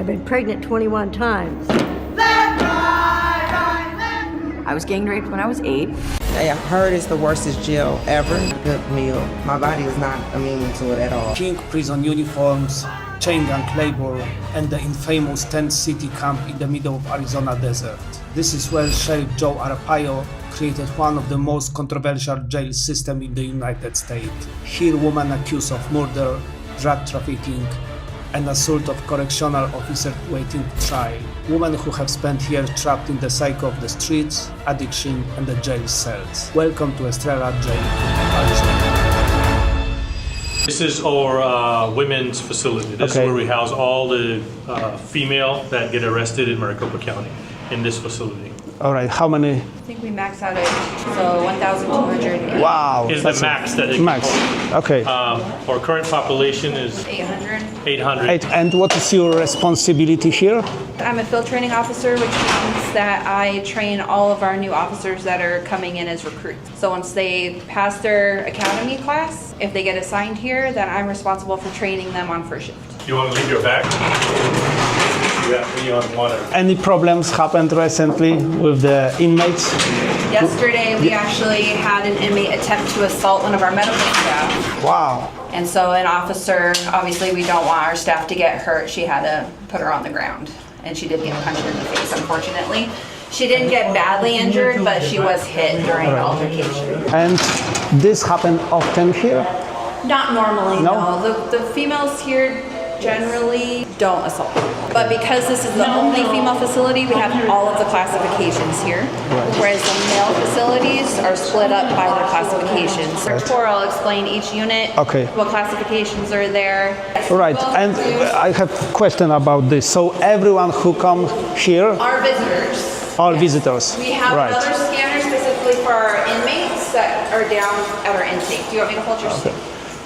I've been pregnant 21 times. I was gang raped when I was 8. I heard it's the worstest jail ever. Good meal. My body is not immune to it at all. Pink prison uniforms, chain gang labor, and the infamous tent city camp in the middle of Arizona desert. This is where Sheriff Joe Arpaio created one of the most controversial jail systems in the United States. Here, women accused of murder, drug trafficking, and assault of correctional officer waiting trial. Women who have spent years trapped in the cycle of the streets, addiction, and the jail cells. Welcome to Estrella Jail, Arizona. This is our women's facility. This is where we house all the female that get arrested in Maricopa County in this facility. All right, how many? I think we max out at 1,200. Wow. Is the max that it can max. hold. Okay. Our current population is 800. 800. And what is your responsibility here? I'm a field training officer, which means that I train all of our new officers that are coming in as recruits. So once they pass their academy class, if they get assigned here, then I'm responsible for training them on first shift. You want to leave your bag? You on water. Any problems happened recently with the inmates? Yesterday, we actually had an inmate attempt to assault one of our medical staff. Wow. And so an officer, obviously we don't want our staff to get hurt. She had to put her on the ground. And she did get punched in the face, unfortunately. She didn't get badly injured, but she was hit during the altercation. And this happened often here? Not normally, No? no. The females here generally don't assault. But because this is the only female facility, we have all of the classifications here. Whereas the male facilities are split up by their classifications. Or I'll explain each unit, what classifications are there. Right, and I have a question about this. So everyone who comes here Are visitors. are visitors? We have another scanner specifically for our inmates that are down at our intake. Do you want me to hold your seat?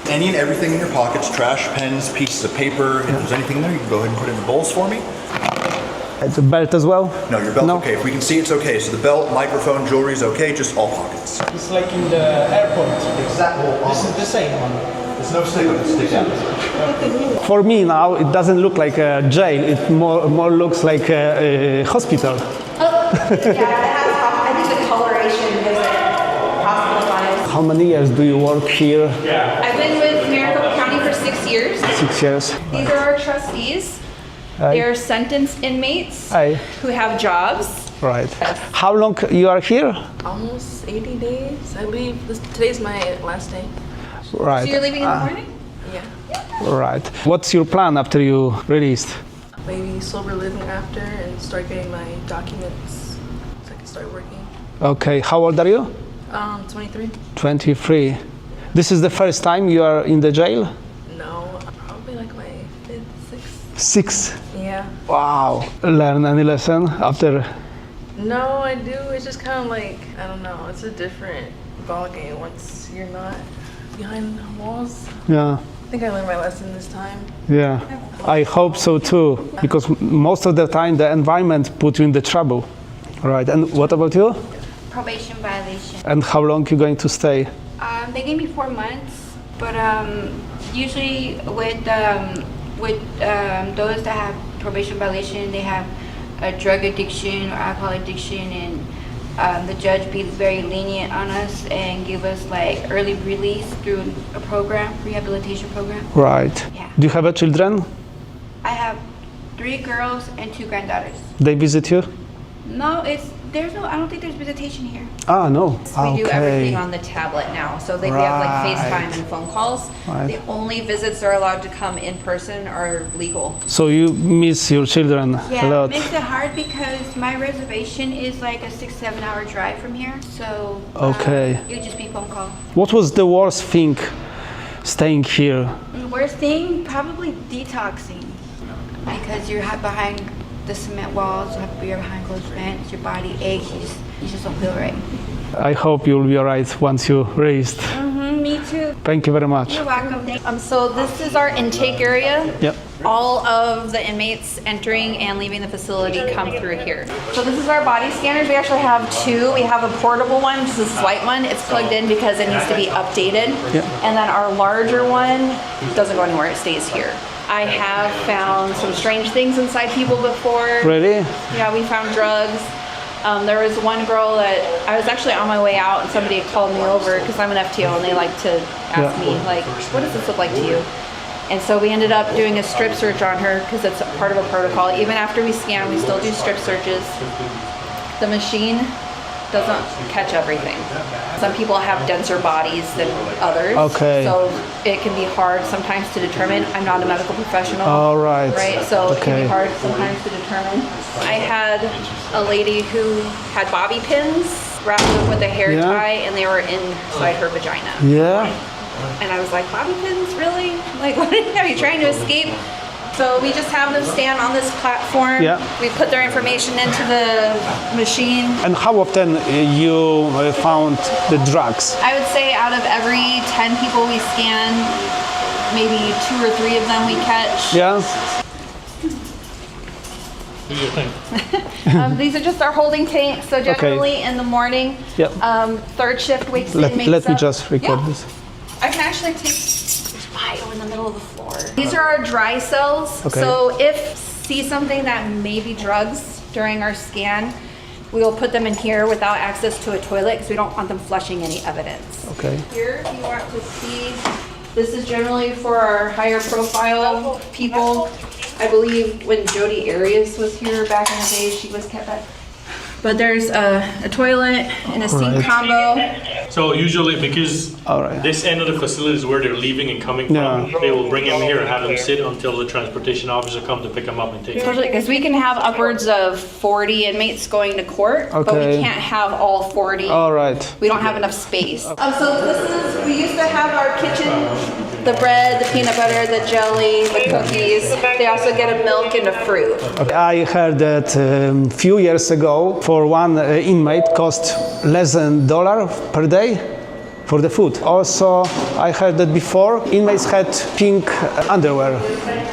Any and everything in your pockets, trash, pens, pieces of paper, if there's anything in there, you can go ahead and put it in the bowls for me. It's a belt as well? No, your belt's okay. If we can see, it's okay. So the belt, microphone, jewelry is okay, just all pockets. It's like in the airport. Exactly. This is the same one. There's no stick on it. Stick out. For me now, it doesn't look like a jail. It more looks like a hospital. Yeah, it has, I think the coloration gives it hospital vibes. How many years do you work here? I've been with Maricopa County for 6 years. 6 years. These are our trustees. They're sentenced inmates who have jobs. Right. How long you are here? Almost 80 days. I leave. Today's my last day. Right. So you're leaving in the morning? Yeah. Right. What's your plan after you released? Maybe sober living after and start getting my documents so I can start working. Okay. How old are you? 23. 23. This is the first time you are in the jail? No, probably like my 5th, 6th. 6. Yeah. Wow. Learn any lesson after? No, I do. It's just kind of like, I don't know. It's a different ball game once you're not behind the walls. Yeah. I think I learned my lesson this time. Yeah. I hope so too, because most of the time the environment puts you in the trouble. Right. And what about you? Probation violation. And how long you going to stay? They gave me 4 months, but usually with those that have probation violation, they have a drug addiction or alcohol addiction, and the judge be very lenient on us and give us like early release through a program, rehabilitation program. Right. Yeah. Do you have children? I have 3 girls and 2 granddaughters. They visit you? No, I don't think there's visitation here. Ah, no. We do everything on the tablet now. So we have like FaceTime and phone calls. Right. The only visits that are allowed to come in person are legal. So you miss your children a Yeah, lot? it makes it hard because my reservation is like a 6-7 hour drive from here. So it would just be phone call. What was the worst thing staying here? And the worst thing, probably detoxing. Because you're behind the cement walls, you're behind closed vents, your body aches, you just don't feel right. I hope you'll be alright once you're raised. Me too. Thank you very much. You're welcome. So this is our intake area. Yep. All of the inmates entering and leaving the facility come through here. So this is our body scanners. We actually have 2. We have a portable one, which is a slight one. It's plugged in because it needs to be updated. Yep. And then our larger one doesn't go anywhere, it stays here. I have found some strange things inside people before. Really? Yeah, we found drugs. There was one girl that I was actually on my way out and somebody had called me over because I'm an FTO and they like to ask me like, what does this look like to you? And so we ended up doing a strip search on her because it's part of a protocol. Even after we scan, we still do strip searches. The machine doesn't catch everything. Some people have denser bodies than others. Okay. So it can be hard sometimes to determine. I'm not a medical professional. All right. Right, so it can Okay. be hard sometimes to determine. I had a lady who had bobby pins wrapped up with a hair Yeah. tie and they were inside her vagina. Yeah. And I was like, bobby pins, really? Like, what are you trying to escape? So we just have them stand on this platform. Yeah. We put their information into the machine. And how often you found the drugs? I would say out of every 10 people we scan, maybe 2 or 3 of them we catch. Yeah. Do your thing. These are just our holding tanks. So generally in the morning, Yep. third shift wakes Let inmates me up. just record Yeah. this. I can actually take this bio in the middle of the floor. These are our dry cells. Okay. So if see something that may be drugs during our scan, we will put them in here without access to a toilet because we don't want them flushing any evidence. Okay. Here, if you want to see, this is generally for our higher profile people. I believe when Jodi Arias was here back in the day, she was kept at. But there's a toilet and a sink Right. combo. So usually, because All right. this end of the facility is where they're leaving and coming Yeah. from, they will bring them here and have them sit until the transportation officer comes to pick them up and take them. Especially because we can have upwards of 40 inmates going to court, but we Okay. can't have all 40. All right. We don't have enough space. So this is, we used to have our kitchen, the bread, the peanut butter, the jelly, the cookies. They also get a milk and a fruit. Okay. I heard that few years ago, for one inmate cost less than $1 per day for the food. Also, I heard that before inmates had pink underwear.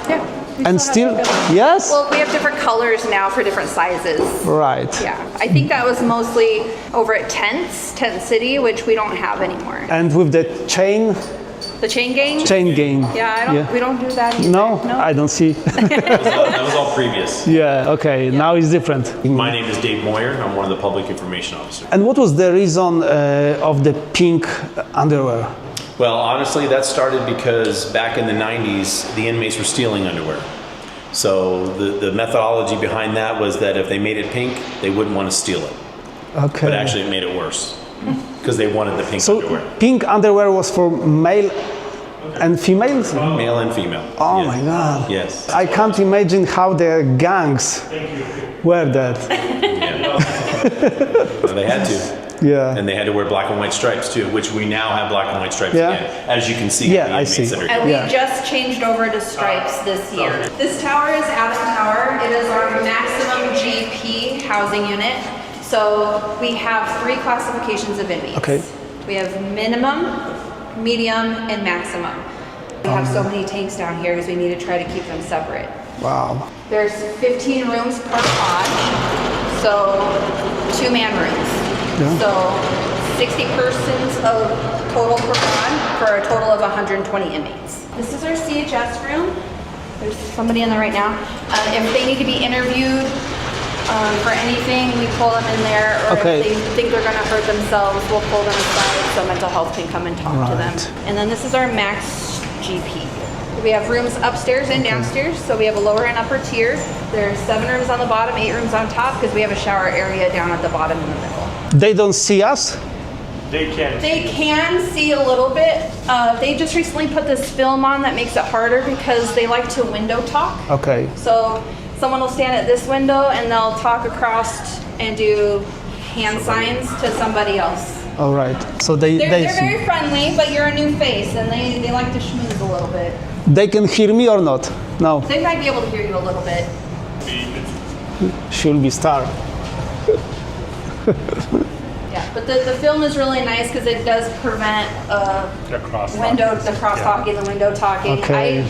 Yeah. And still, yes? Well, we have different colors now for different sizes. Right. Yeah, I think that was mostly over at Tent City, which we don't have anymore. And with the chain The chain gang? gang. Yeah, we don't do that either. No, I don't see. That was all previous. Yeah, okay, now it's different. My name is Dave Moyer. I'm one of the public information officers. And what was the reason of the pink underwear? Well, honestly, that started because back in the 90s, the inmates were stealing underwear. So the methodology behind that was that if they made it pink, they wouldn't want to steal it. Okay. But actually it made it worse because they wanted the pink So underwear. pink underwear was for male and females? Male and female. Oh Yes. my God. Yes. I can't imagine how the gangs wear that. Well, they had to. Yeah. And they had to wear black and white stripes too, which we now have black and white stripes Yeah. again. As you can see, Yeah, the I inmates see. that are And here. we just changed over to stripes this year. This tower is Adam Tower. It is our maximum GP housing unit. So we have 3 classifications of inmates. Okay. We have minimum, medium, and maximum. We have so many tanks down here because we need to try to keep them separate. Wow. There's 15 rooms per pod, so 2-man rooms. Yeah. So 60 persons of total per pod for a total of 120 inmates. This is our CHS room. There's somebody in there right now. If they need to be interviewed for anything, we pull them in there, or Okay. if they think they're going to hurt themselves, we'll pull them aside so mental health can come and talk to them. Right. And then this is our max GP. We have rooms upstairs and downstairs, so we have a lower and upper tier. There's 7 rooms on the bottom, 8 rooms on top, because we have a shower area down at the bottom in the middle. They don't see us? They can. They can see a little bit. They just recently put this film on that makes it harder because they like to window talk. Okay. So someone will stand at this window and they'll talk across and do hand signs to somebody else. All right. So they They're see. very friendly, but you're a new face and they like to schmooze a little bit. They can hear me or not? No. They might be able to hear you a little bit. She'll be star. Yeah, but the film is really nice because it does prevent The cross. the cross talking, the window talking. Okay.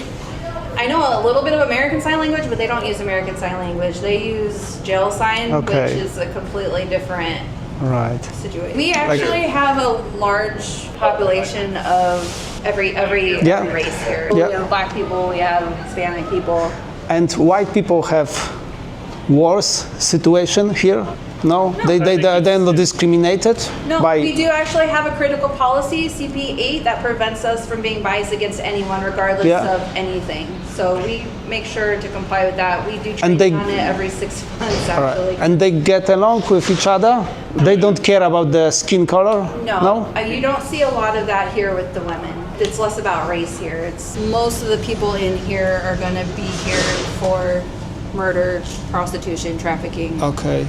I know a little bit of American Sign Language, but they don't use American Sign Language. They use jail sign, Okay. which is a completely different Right. situation. We actually have a large population of every Yeah. race here. Yeah. We have Black people, we have Hispanic people. And white people have worse situation here? No? They're not discriminated? No, by... we do actually have a critical policy, CP8, that prevents us from being biased against anyone regardless Yeah. of anything. So we make sure to comply with that. We do And training they- on it every 6 months All right. actually. And they get along with each other? They don't care about the skin color? No, you don't see a lot of that here with the women. It's less about race here. It's most of the people in here are going to be here for murder, prostitution, trafficking, Okay.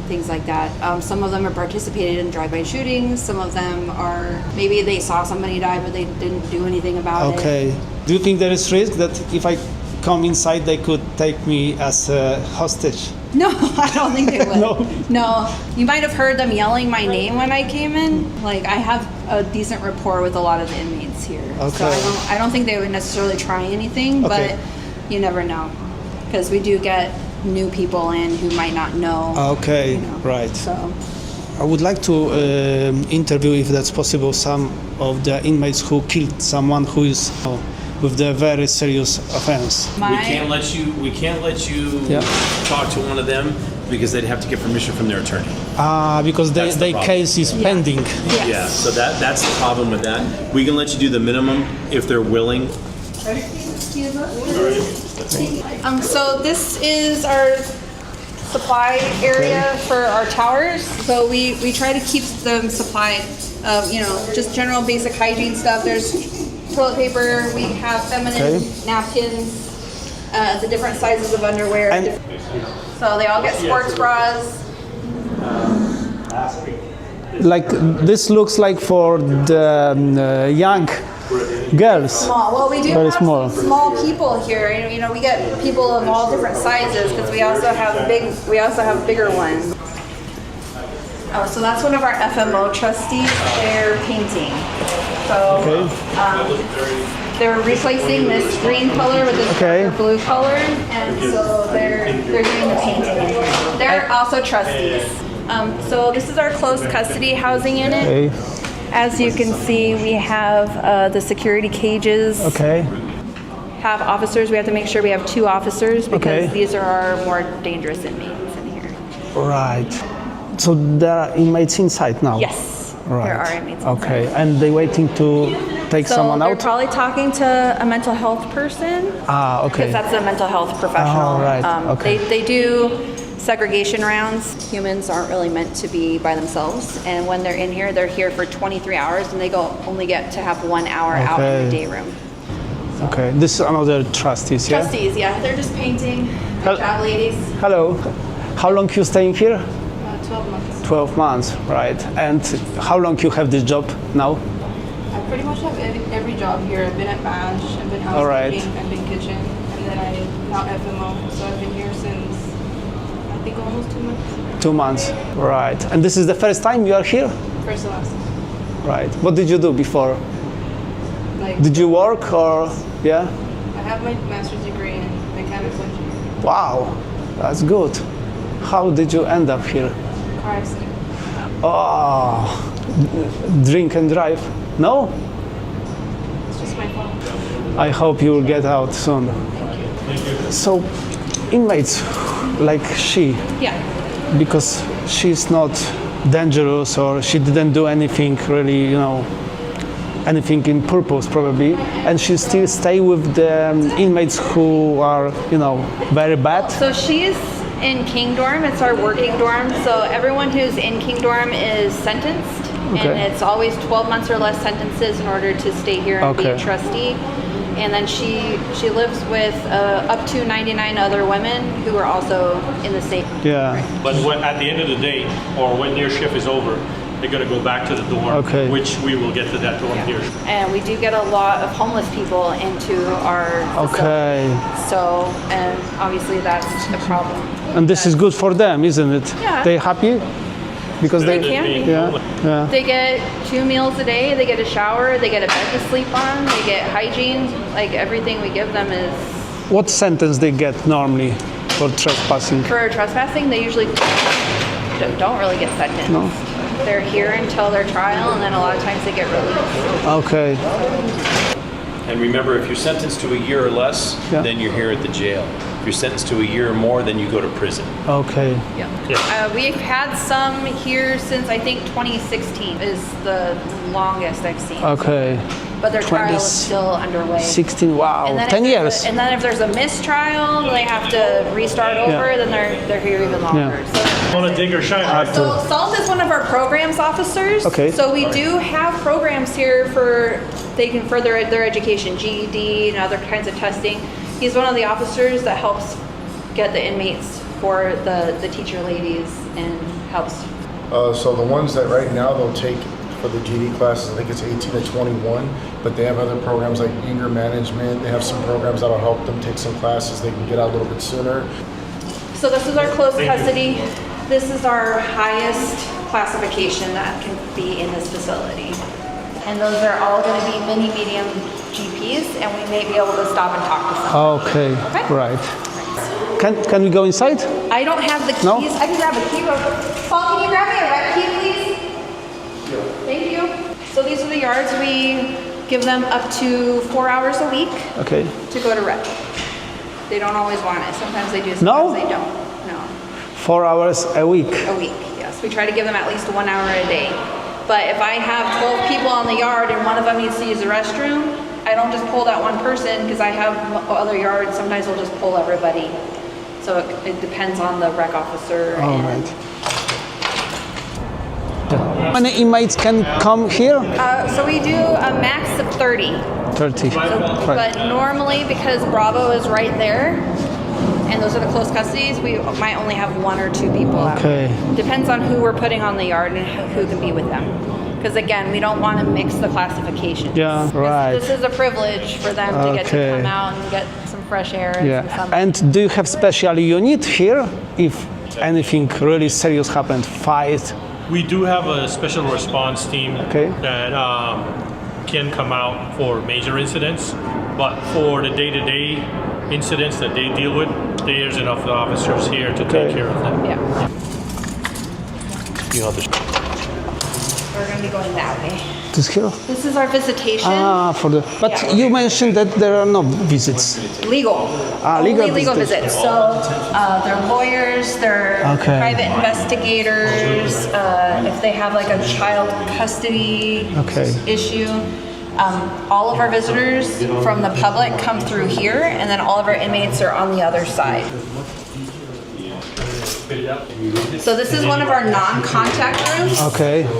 things like that. Some of them have participated in drive-by shootings. Some of them are, maybe they saw somebody die, but they didn't do anything about it. Okay. Do you think there is risk that if I come inside, they could take me as a hostage? No, I don't think they would. No. No. You might have heard them yelling my name when I came in. Like, I have a decent rapport with a lot of the inmates here. So Okay. I don't think they would necessarily try anything, Okay. but you never know. Because we do get new people in who might not know. Okay, you know, right. So, I would like to interview, if that's possible, some of the inmates who killed someone who is with the very serious offense. We can't let you Yeah. talk to one of them because they'd have to get permission from their attorney. Because That's the their problem. case is pending. yes. Yeah, so that's the problem with that. We can let you do the minimum if they're willing. So this is our supply area for our towers. So we try to keep them supplied of, just general basic hygiene stuff. There's toilet paper, we have feminine napkins, the different sizes of underwear. And- So they all get sports bras. Like, this looks like for the young girls. Small. Well, we do Very have small. some small people here. We get people of all different sizes because we also have bigger ones. Oh, so that's one of our FMO trustees. They're painting. So they're replacing this green color with this darker blue color, and so they're doing the painting in here. They're also trustees. So this is our closed custody housing unit. Okay. As you can see, we have the security cages. Okay. Have officers. We have to make sure we have 2 officers because Okay. these are our more dangerous inmates in here. Right. So there are inmates inside now? Yes, Right. there are inmates inside. Okay. And they waiting to take So someone they're out? probably talking to a mental health person Okay. because that's a mental health professional. Oh, right. Okay. They do segregation rounds. Humans aren't really meant to be by themselves, and when they're in here, they're here for 23 hours, and they only get to have 1 hour out in the Okay. day room. Okay. This is another trustees, yeah? Trustees, yeah, they're just painting. Good job, ladies. Hello. How long you staying here? 12 months. 12 months, right. And how long you have this job now? I pretty much have every job here. I've been at MASH, I've been All right. housekeeping, I've been kitchen, and then I'm now FMO. So I've been here since, I think, almost 2 months. 2 months, right. And this is the first time you are here? First and last. Right. What did you do before? Like, Did you work or, yeah? I have my master's degree in mechanical engineering. Wow, that's good. How did you end up here? Car accident. Oh, drink and drive? No? It's just my fault. I hope you will get out soon. So, inmates like she, Yeah. because she's not dangerous or she didn't do anything really, anything in purpose probably, and she still stay with the inmates who are, very bad. So she's in King Dorm. It's our working dorm. So everyone who's in King Dorm is sentenced, Okay. and it's always 12 months or less sentences in order to stay here and be a Okay. trustee. And then she lives with up to 99 other women who are also in the same. Yeah. But at the end of the day, or when their shift is over, they're gonna go back to the dorm, Okay. which we will get to that dorm here. And we do get a lot of homeless people into our facility. Okay. So, and obviously that's a problem. And this is good for them, isn't it? Yeah. They happy? Because They can be. Yeah. They get 2 meals a day, they get a shower, they get a bed to sleep on, they get hygiene, like everything we give them is, What sentence they get normally for trespassing? for trespassing, they usually don't really get sentenced. No? They're here until their trial and then a lot of times they get released. Okay. And remember, if you're sentenced to a year or less, then you're here at the jail. If you're sentenced to a year or more, then you go to prison. Okay. Yeah. We've had some here since I think 2016 is the longest I've seen. Okay. But their trial is still underway. 16, wow, And then 10 years. And then if there's a mistrial, they have to restart over, then they're here even longer. So, Want to dig or shine, right? so Salt is one of our programs officers. Okay. So we do have programs here for they can further their education, GED and other kinds of testing. He's one of the officers that helps get the inmates for the teacher ladies and helps. So the ones that right now they'll take for the GED classes, I think it's 18 to 21, but they have other programs like anger management. They have some programs that'll help them take some classes. They can get out a little bit sooner. So this is our closed custody. This is our highest classification that can be in this facility. And those are all going to be mini medium GPs, and we may be able to stop and talk to some. Okay, right. Can we go inside? I don't have the keys. No? I can grab a key. Paul, can you grab me a red key, please? Thank you. So these are the yards. We give them up to 4 hours a week to go to rec. They don't always want it. Sometimes they do, sometimes they don't. No. 4 hours a week? A week, yes. We try to give them at least 1 hour a day. But if I have 12 people on the yard and one of them needs to use the restroom, I don't just pull that one person because I have other yards. Sometimes we'll just pull everybody. So it depends on the rec officer. All right. How many inmates can come here? So we do a max of 30. 30. But normally, because Bravo is right there, and those are the close custodies, we might only have 1 or 2 people out. Depends on who we're putting on the yard and who can be with them. Because again, we don't want to mix the classifications. Yeah, right. This is a privilege for them to get to come out and get some fresh air and some sunlight. And do you have special unit here if anything really serious happened, fight? We do have a special response team that can come out for major incidents, but for the day-to-day incidents that they deal with, there's enough officers here to take care of them. Yeah. You have the We're going to be going that way. This here? This is our visitation. But you mentioned that there are no visits. Legal. Only legal visits. So they're lawyers, they're private investigators. If they have like a child custody issue. All of our visitors from the public come through here, and then all of our inmates are on the other side. So this is one of our non-contact rooms.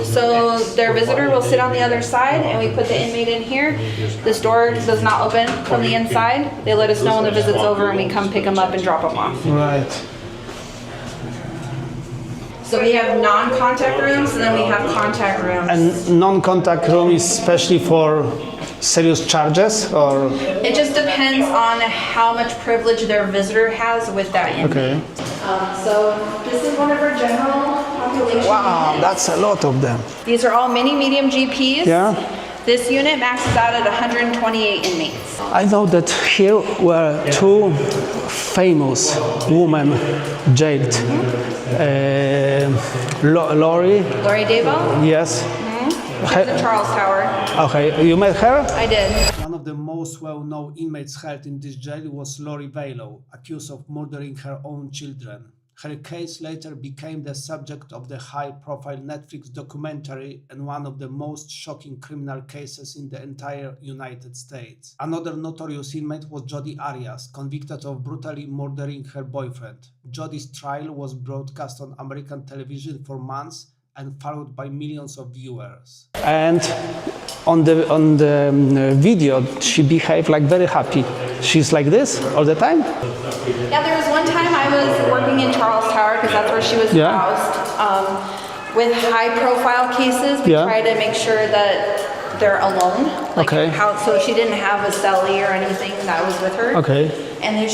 So their visitor will sit on the other side, and we put the inmate in here. This door does not open from the inside. They let us know when the visit's over, and we come pick them up and drop them off. Right. So we have non-contact rooms, and then we have contact rooms. And non-contact room is especially for serious charges, or? It just depends on how much privilege their visitor has with that inmate. So this is one of our general population. Wow, that's a lot of them. These are all mini medium GPs. Yeah. This unit maxes out at 128 inmates. I know that here were 2 famous women jailed. Lori Daybell? Yes. She's in Charles Tower. Okay, you met her? I did. One of the most well-known inmates held in this jail was Lori Daybell, accused of murdering her own children. Her case later became the subject of the high-profile Netflix documentary and one of the most shocking criminal cases in the entire United States. Another notorious inmate was Jodi Arias, convicted of brutally murdering her boyfriend. Jodi's trial was broadcast on American television for months and followed by millions of viewers. And on the video, she behaved like very happy. She's like this all the time? Yeah, there was one time I was working in Charles Tower because that's where she was housed. With high-profile cases, we try to make sure that they're alone. So she didn't have a cellie or anything that was with her. And then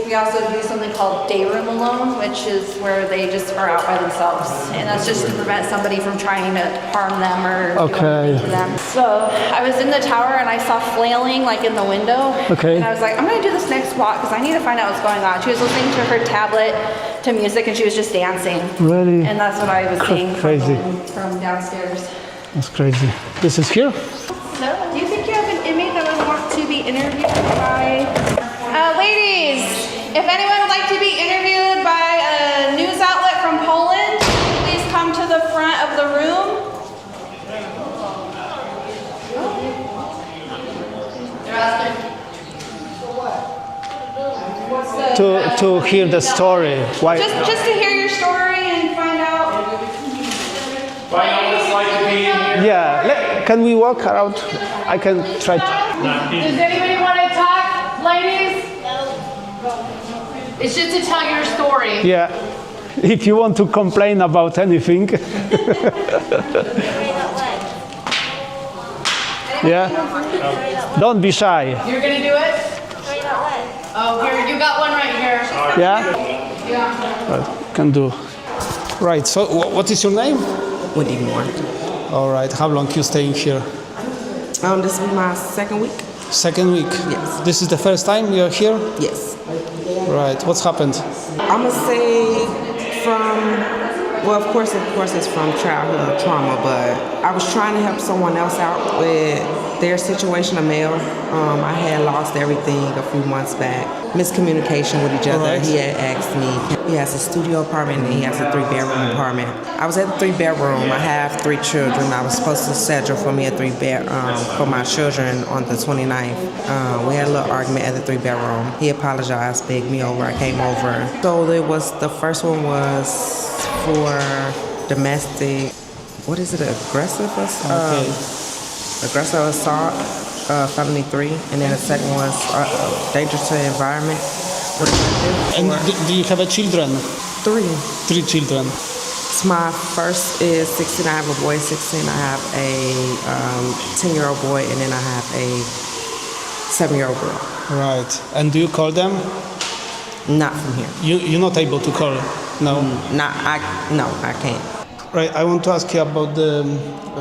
we also do something called day room alone, which is where they just are out by themselves. And that's just to prevent somebody from trying to harm them or do anything to them. So I was in the tower and I saw flailing like in the window. And I was like, I'm going to do this next block because I need to find out what's going on. She was listening to her tablet to music and she was just dancing. Really? And that's what I was seeing from downstairs. That's crazy. This is here? So, do you think you have an inmate that would want to be be interviewed by... ladies, if anyone would like to be interviewed by a news outlet from Poland, please come to the front of the room. To hear the story. Why? Just to hear your story and find out. Find out what it's like to be in here. Yeah, can we walk around? I can try. Does anybody want to talk, ladies? It's just to tell your story. Yeah, if you want to complain about anything. Yeah, don't be shy. You're gonna do it? Oh, here, you got one right here. Yeah? Yeah. Right, can do. Right, so what is your name? Wendy Moore. All right, how long you staying here? This will be my second week. Second week? Yes. This is the first time you're here? Yes. Right, what's happened? I'm gonna say well, of course it's from childhood trauma, but I was trying to help someone else out with their situation, a male. I had lost everything a few months back. Miscommunication with each other. Right. He had asked me, he has a studio apartment and he has a 3-bedroom apartment. I was at the 3-bedroom. I have 3 children. I was supposed to schedule for me a 3-bed for my children on the 29th. We had a little argument at the 3-bedroom. He apologized, begged me over. I came over. So the first one was for domestic, what is it, aggressive assault? Aggressive assault, felony 3, and then the second was dangerous to the environment. What did I do? And do you have children? 3. 3 children. My first is 16. I have a boy 16. I have a 10-year-old boy, and then I have a 7-year-old girl. Right. And do you call them? Not from here. You're not able to call? No. No, I can't. Right. I want to ask you about the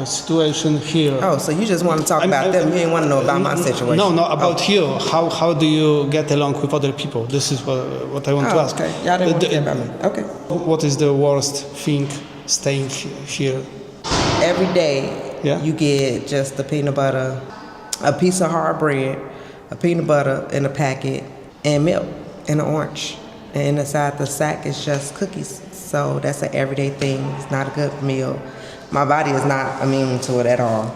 situation here. Oh, so you just want to talk about them? You ain't want to know about my situation? No, about you. How do you get along with other people? This is what I want to ask. Okay. Y'all didn't want to hear about me. Okay. What is the worst thing staying here? Every day, Yeah. you get just the peanut butter, a piece of hard bread, a peanut butter in a packet, and milk, and an orange. And inside the sack is just cookies. So that's an everyday thing. It's not a good meal. My body is not immune to it at all.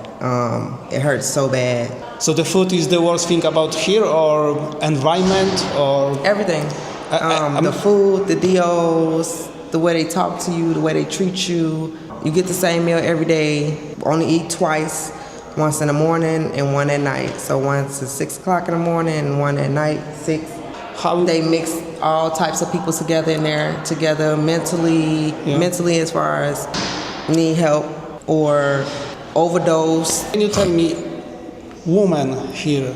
It hurts so bad. So the food is the worst thing about here, or environment, or everything. The food, the DOs, the way they talk to you, the way they treat you. You get the same meal every day. Only eat twice. Once in the morning and one at night. So once at 6 o'clock in the morning and one at night, 6. They mix all types of people together in there, mentally as far as need help or overdose. Can you tell me, woman here?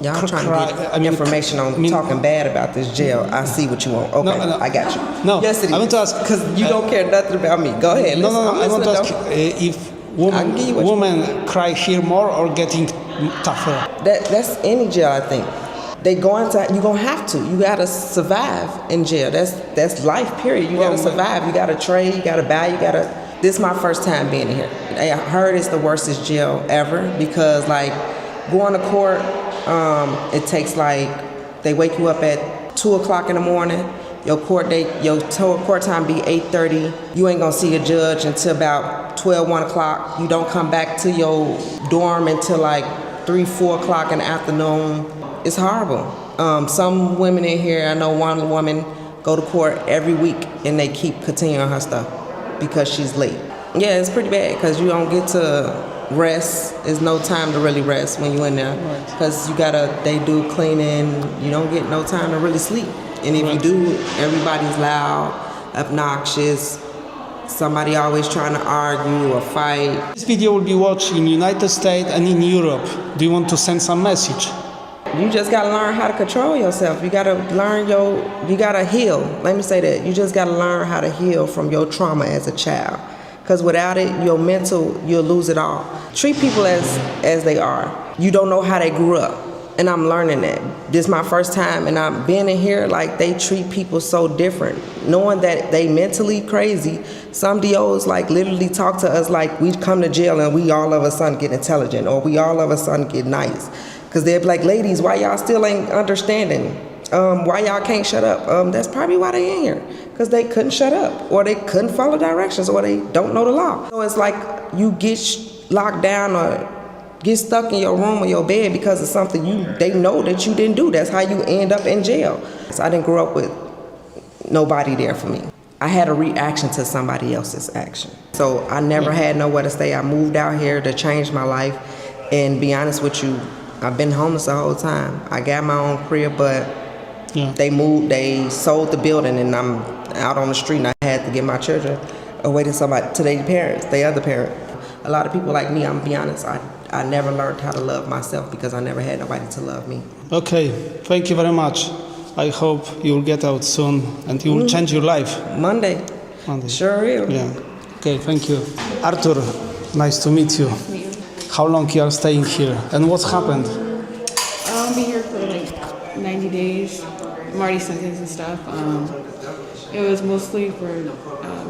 Y'all trying to get information on talking bad about this jail. I see what you want. Okay, no. I got you. No, yes, it is. I want to ask because you don't care nothing about me. Go ahead. No. I want to ask if women cry here more or getting tougher. That's any jail, I think. You're gonna have to. You gotta survive in jail. That's life, period. You gotta survive. You gotta trade, you gotta buy, this is my first time being here. I heard it's the worstest jail ever because going to court, it takes they wake you up at 2 o'clock in the morning. Your court time be 8:30. You ain't gonna see a judge until about 12, 1 o'clock. You don't come back to your dorm until 3, 4 o'clock in the afternoon. It's horrible. Some women in here, I know one woman go to court every week and they keep continuing her stuff because she's late. Yeah, it's pretty bad because you don't get to rest. There's no time to really rest when you're in there because they do cleaning. You don't get no time to really sleep. And if you do, everybody's loud, obnoxious. Somebody always trying to argue or fight. This video will be watched in United States and in Europe. Do you want to send some message? You just got to learn how to control yourself. You got to you got to heal. Let me say that. You just got to learn how to heal from your trauma as a child. Because without it, your mental, you'll lose it all. Treat people as they are. You don't know how they grew up. And I'm learning that. This is my first time, and I'm being in here, they treat people so different. Knowing that they mentally crazy. Some DOs literally talk to us like we come to jail and we all of a sudden get intelligent or we all of a sudden get nice. Because they're like, ladies, why y'all still ain't understanding? Why y'all can't shut up? That's probably why they in here. Because they couldn't shut up, or they couldn't follow directions, or they don't know the law. So it's like you get locked down or get stuck in your room or your bed because of something they know that you didn't do. That's how you end up in jail. So I didn't grow up with nobody there for me. I had a reaction to somebody else's action. So I never had nowhere to stay. I moved out here to change my life. And be honest with you, I've been homeless the whole time. I got my own crib, but they sold the building, and I'm out on the street, and I had to give my children away to their parents, their other parent. A lot of people like me, I'm gonna be honest, I never learned how to love myself because I never had nobody to love me. Okay, thank you very much. I hope you'll get out soon and you will change your life. Monday. Sure will. Yeah. Okay, thank you. Arthur, nice to meet you. Nice to meet you. How long you are staying here and what's happened? I'll be here for like 90 days. I'm already sentenced and stuff. It was mostly for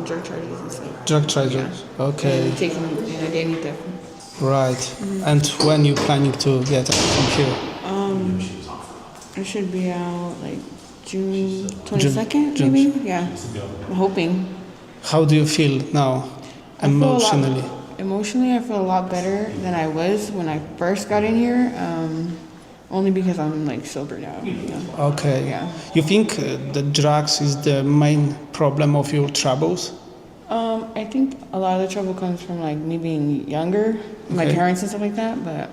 drug charges and stuff. Drug charges, okay. And taking identity theft. Right. Mm-hmm. And when you planning to get out from here? I should be out like June 22nd, maybe? Yeah, I'm hoping. How do you feel now, emotionally? Emotionally, I feel a lot better than I was when I first got in here. Only because I'm like sober now. You know? Okay. Yeah. You think that drugs is the main problem of your troubles? I think a lot of the trouble comes from like me being younger, my parents and stuff like that. But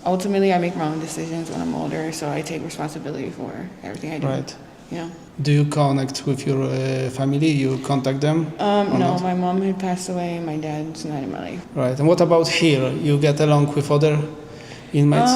ultimately, I make my own decisions when I'm older, so I take responsibility for everything I do. Right. Yeah. Do you connect with your family? You contact them? No, my mom had passed away. My dad's not in my life. Right. And what about here? You get along with other inmates?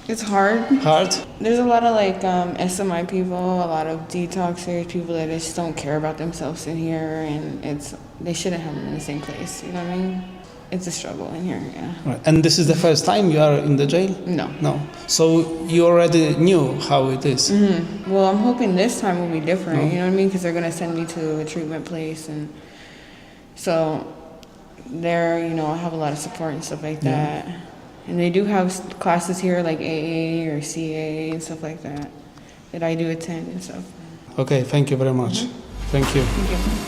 It's hard. Hard? There's a lot of like SMI people, a lot of detoxers, people that just don't care about themselves in here, and they shouldn't have them in the same place. You know what I mean? It's a struggle in here, yeah. Right. And this is the first time you are in the jail? No. No. So you already knew how it is? Mm-hmm. Well, I'm hoping this time will be different, you know what I mean? Because they're going to send me to a treatment place, and so there, I have a lot of support and stuff like that. And they do have classes here like AA or CA and stuff like that I do attend and stuff. Okay, thank you very much. Thank you. Thank you.